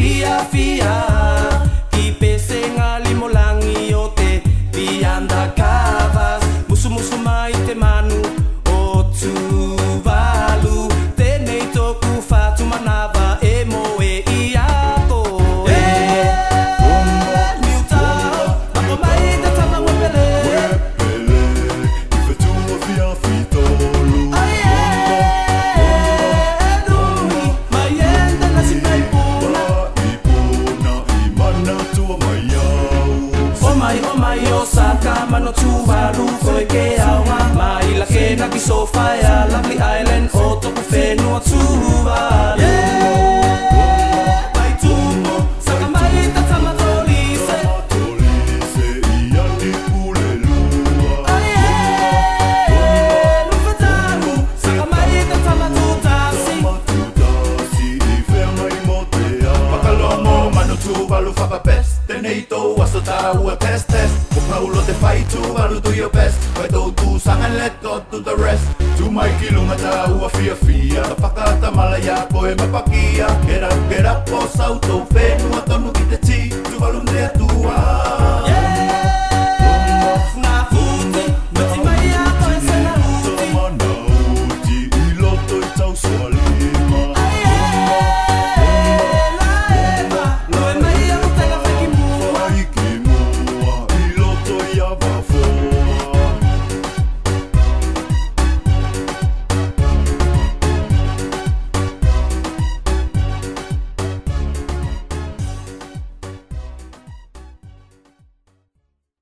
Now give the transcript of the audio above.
fakafiafia ki pese ngali molangi o te UndaKava Musumusu mai te Manu Tuvalu Tenei toku fatu manava e moe iako Niutao Aumai te tama Uepele Fetu Aumai Osaka Manu Tuvalu koe ke Aumai la ke na ki Faihouloto lovely island o toku whenua Tuvalu Mai tumo saka mai ta tama tolise iani pule lua Nufataru saka mai ta tama tasi tasi I whea mai mo te a Pakalomo Manu Tuvalu whakapes Tenei tau asota Uepele Ko paulo te Faihouloto do your best Kai tau tūsang and let God do the rest Tu mai ki lunga ta fakafiafia Ka whakatamala ia koe mapakia Get up o sau tau whenua